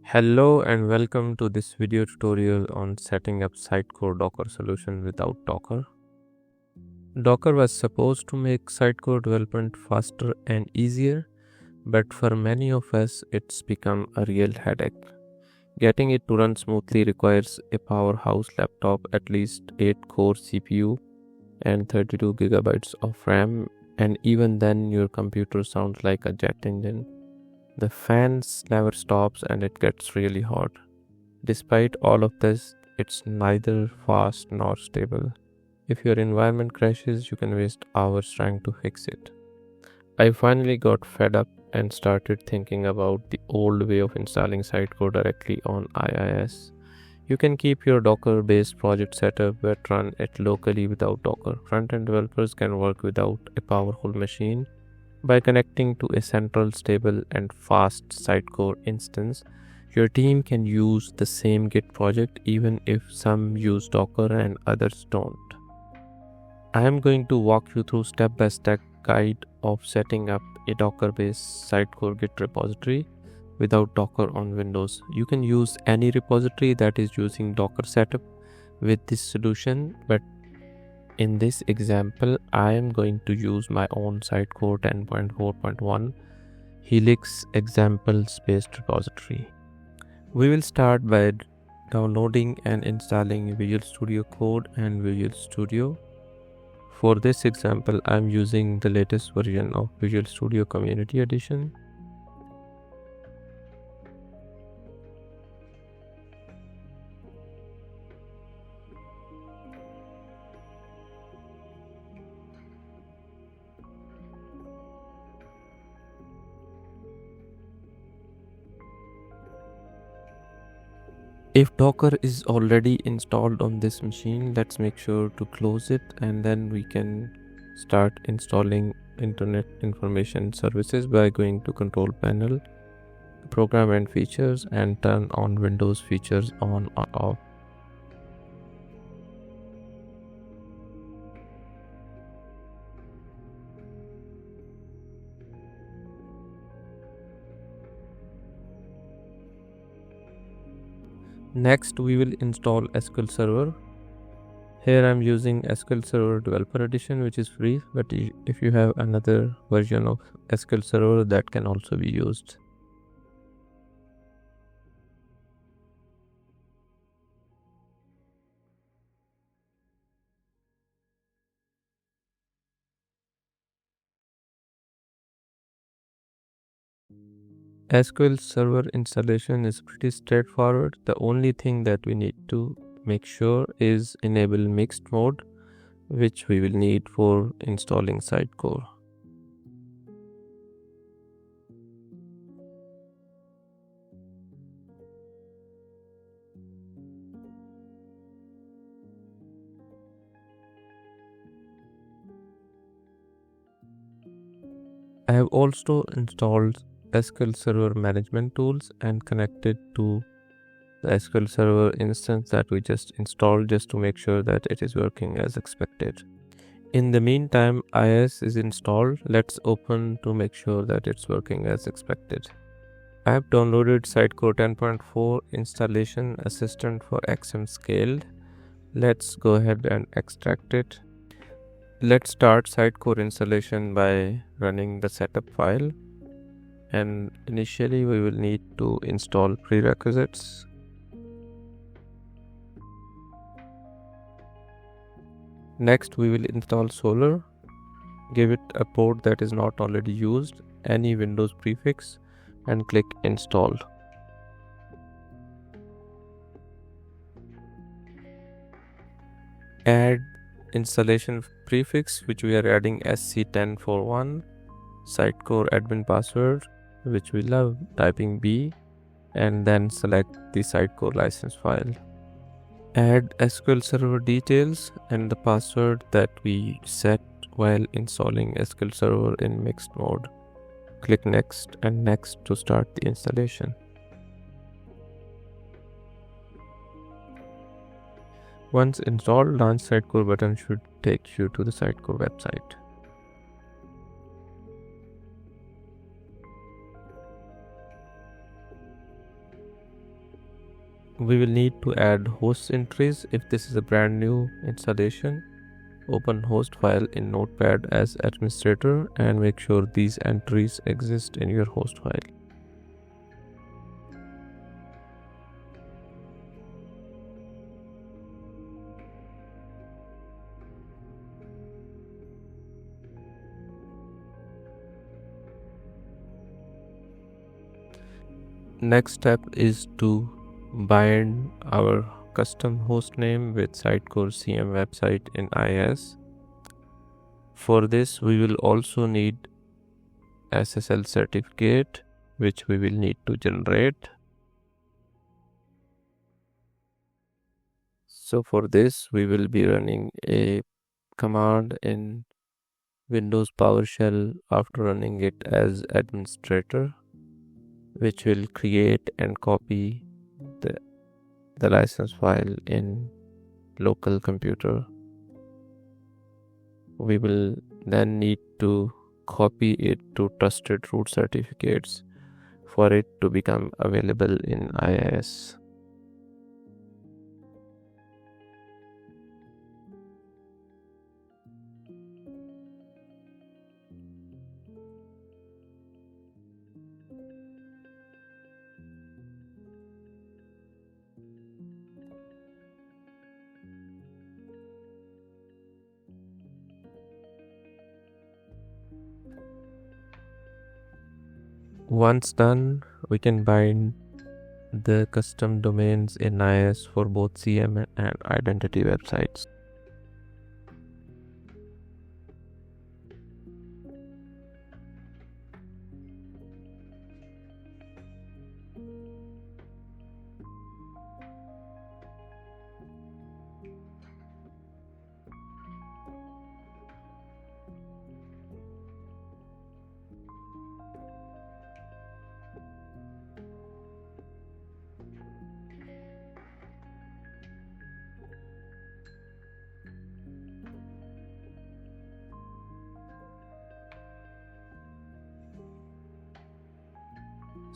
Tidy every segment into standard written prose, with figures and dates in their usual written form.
Hello and welcome to this video tutorial on setting up Sitecore Docker solution without Docker. Docker was supposed to make Sitecore development faster and easier, but for many of us it's become a real headache. Getting it to run smoothly requires a powerhouse laptop, at least 8-core CPU and 32 gigabytes of RAM, and even then your computer sounds like a jet engine. The fans never stops and it gets really hot. Despite all of this, it's neither fast nor stable. If your environment crashes, you can waste hours trying to fix it. I finally got fed up and started thinking about the old way of installing Sitecore directly on IIS. You can keep your Docker-based project setup but run it locally without Docker. Front-end developers can work without a powerful machine. By connecting to a central, stable, and fast Sitecore instance, your team can use the same Git project even if some use Docker and others don't. I am going to walk you through step-by-step guide of setting up a Docker-based Sitecore Git repository without Docker on Windows. You can use any repository that is using Docker setup with this solution, but in this example, I am going to use my own Sitecore 10.4.1 Helix examples-based repository. We will start by downloading and installing Visual Studio Code and Visual Studio. For this example, I am using the latest version of Visual Studio Community Edition. If Docker is already installed on this machine, let's make sure to close it and then we can start installing Internet Information Services by going to Control Panel, Program and Features, and turn on Windows features on or off. Next, we will install SQL Server. Here I am using SQL Server Developer Edition, which is free, but if you have another version of SQL Server, that can also be used. SQL Server installation is pretty straightforward. The only thing that we need to make sure is enable mixed mode, which we will need for installing Sitecore. I have also installed SQL Server management tools and connected to the SQL Server instance that we just installed, just to make sure that it is working as expected. In the meantime, IIS is installed. Let's open to make sure that it's working as expected. I have downloaded Sitecore 10.4 installation assistant for XM scaled. Let's go ahead and extract it. Let's start Sitecore installation by running the setup file. And initially we will need to install prerequisites. Next we will install Solar. Give it a port that is not already used, any Windows prefix, and click install. Add installation prefix, which we are adding SC1041, Sitecore admin password, which we love, typing B, and then select the Sitecore license file. Add SQL Server details and the password that we set while installing SQL Server in mixed mode. Click Next and Next to start the installation. Once installed, Launch Sitecore button should take you to the Sitecore website. We will need to add host entries if this is a brand new installation. Open host file in Notepad as administrator and make sure these entries exist in your host file. Next step is to bind our custom host name with Sitecore CM website in IIS. For this, we will also need SSL certificate, which we will need to generate. So for this, we will be running a command in Windows PowerShell after running it as administrator, which will create and copy the license file in local computer. We will then need to copy it to trusted root certificates for it to become available in IIS. Once done, we can bind the custom domains in IIS for both CM and identity websites.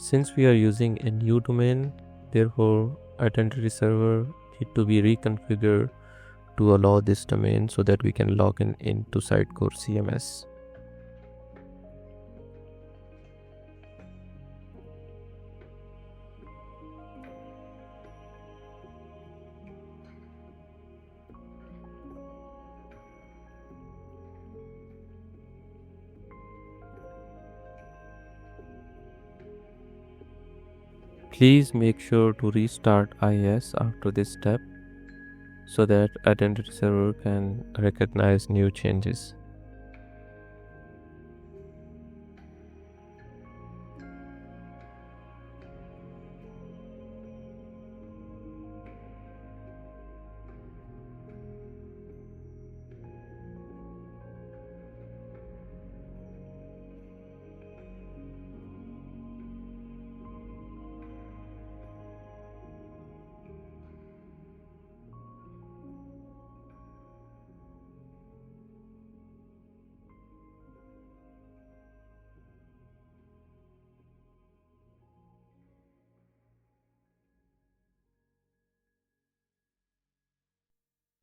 Since we are using a new domain, therefore identity server need to be reconfigured to allow this domain so that we can log in into Sitecore CMS. Please make sure to restart IIS after this step so that identity server can recognize new changes.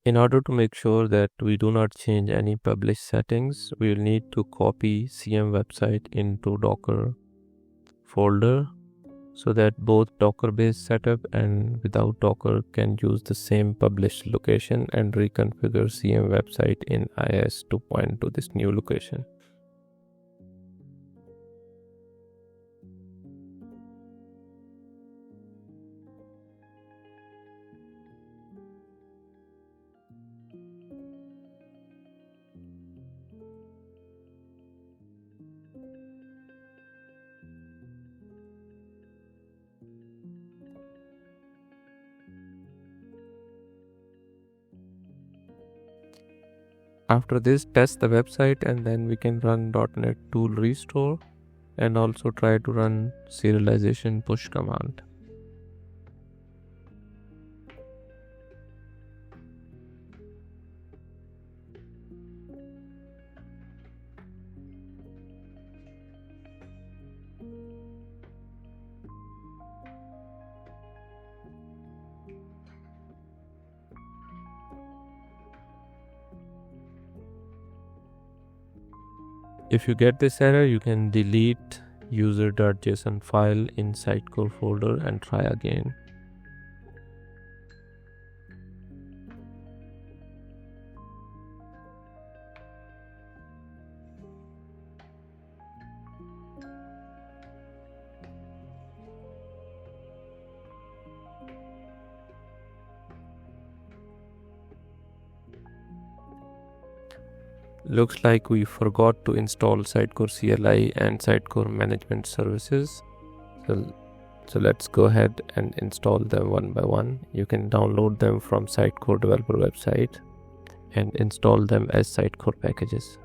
In order to make sure that we do not change any published settings, we will need to copy CM website into Docker folder so that both Docker-based setup and without Docker can use the same published location and reconfigure CM website in IIS to point to this new location. After this, test the website and then we can run .NET tool restore and also try to run serialization push command. If you get this error, you can delete user.json file in Sitecore folder and try again. Looks like we forgot to install Sitecore CLI and Sitecore management services. So let's go ahead and install them one by one. You can download them from Sitecore developer website and install them as Sitecore packages.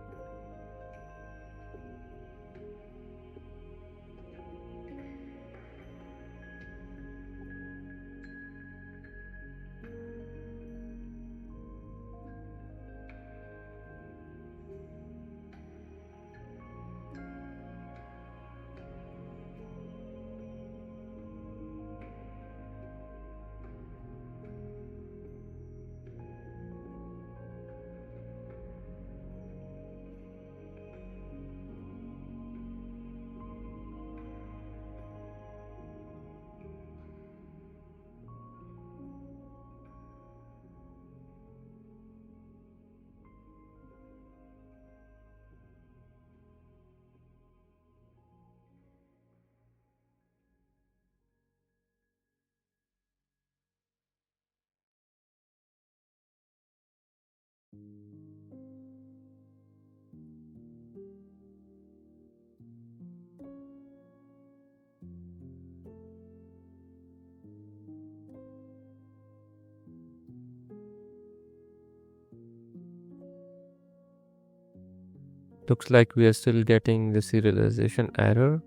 Looks like we are still getting the serialization error.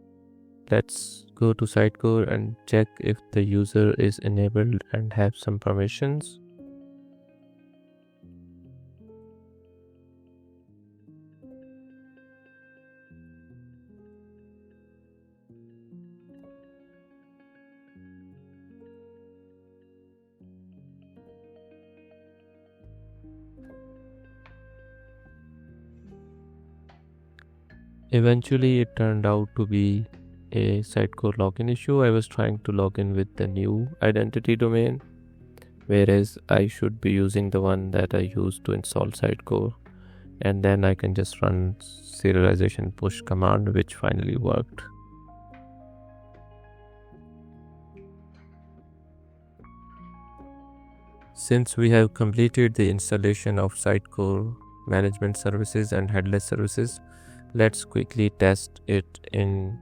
Let's go to Sitecore and check if the user is enabled and have some permissions. Eventually, it turned out to be a Sitecore login issue. I was trying to log in with the new identity domain, whereas I should be using the one that I used to install Sitecore, and then I can just run serialization push command, which finally worked. Since we have completed the installation of Sitecore management services and headless services, let's quickly test it in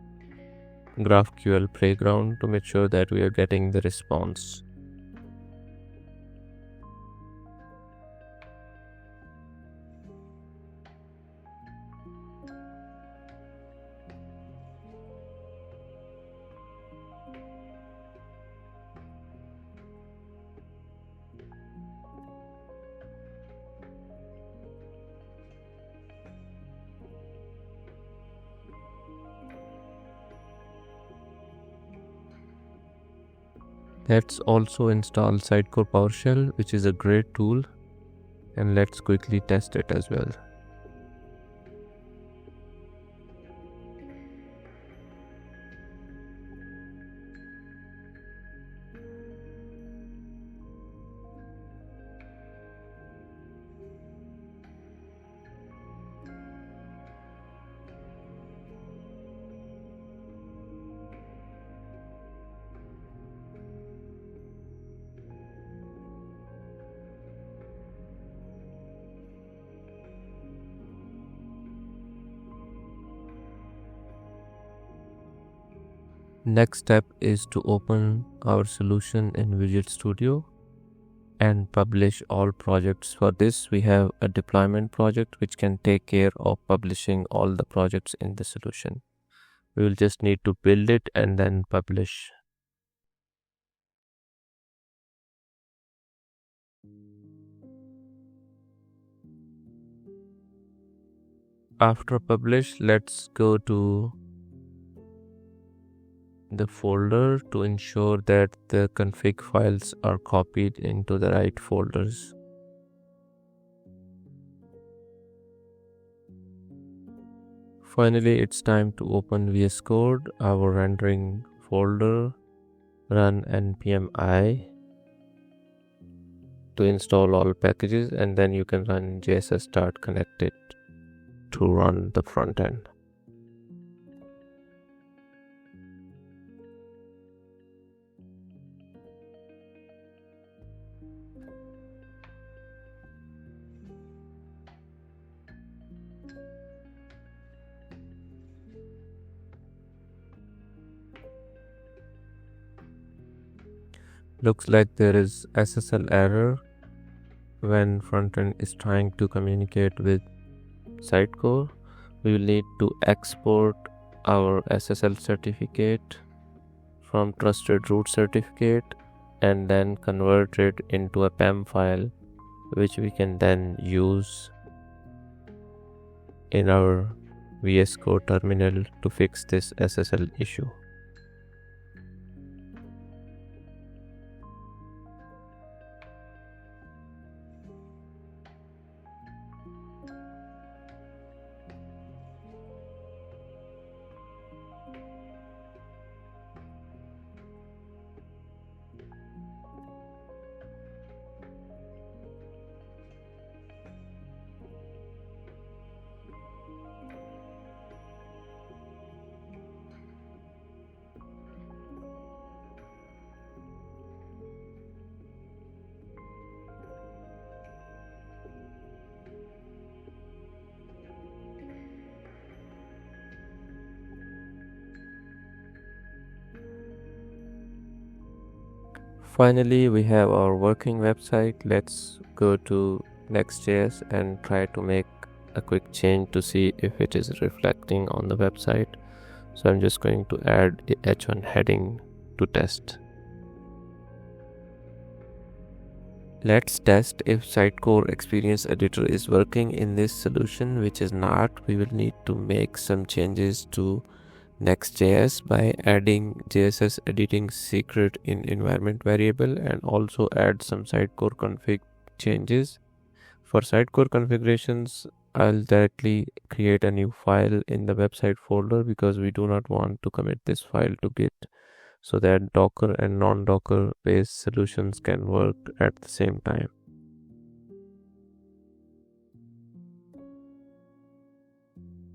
GraphQL Playground to make sure that we are getting the response. Let's also install Sitecore PowerShell, which is a great tool, and let's quickly test it as well. Next step is to open our solution in Visual Studio and publish all projects. For this, we have a deployment project which can take care of publishing all the projects in the solution. We will just need to build it and then publish. After publish, let's go to the folder to ensure that the config files are copied into the right folders. Finally, it's time to open VS Code, our rendering folder, run npm I to install all packages, and then you can run JSS start connected to run the front end. Looks like there is SSL error when frontend is trying to communicate with Sitecore. We will need to export our SSL certificate from trusted root certificate and then convert it into a PEM file, which we can then use in our VS Code terminal to fix this SSL issue. Finally, we have our working website. Let's go to Next.js and try to make a quick change to see if it is reflecting on the website. So I'm just going to add the h1 heading to test. Let's test if Sitecore Experience Editor is working in this solution, which is not. We will need to make some changes to Next.js by adding JSS editing secret in environment variable and also add some Sitecore config changes. For Sitecore configurations, I'll directly create a new file in the website folder because we do not want to commit this file to Git, so that Docker and non-Docker based solutions can work at the same time.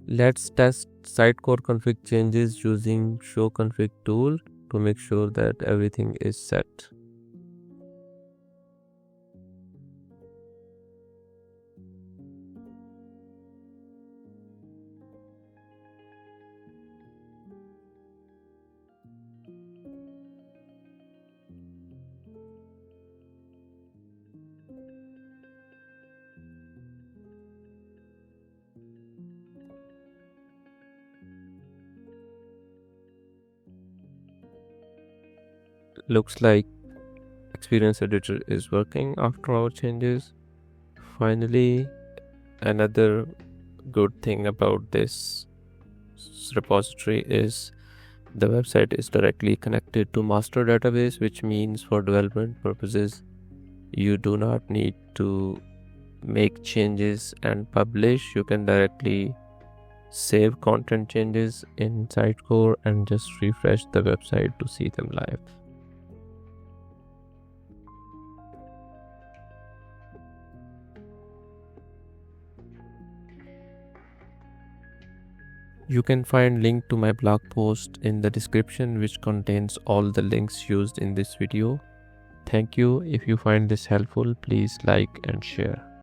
Let's test Sitecore config changes using show config tool to make sure that everything is set. Looks like Experience Editor is working after our changes. Finally, another good thing about this repository is the website is directly connected to master database, which means for development purposes you do not need to make changes and publish. You can directly save content changes in Sitecore and just refresh the website to see them live. You can find link to my blog post in the description, which contains all the links used in this video. Thank you. If you find this helpful, please like and share.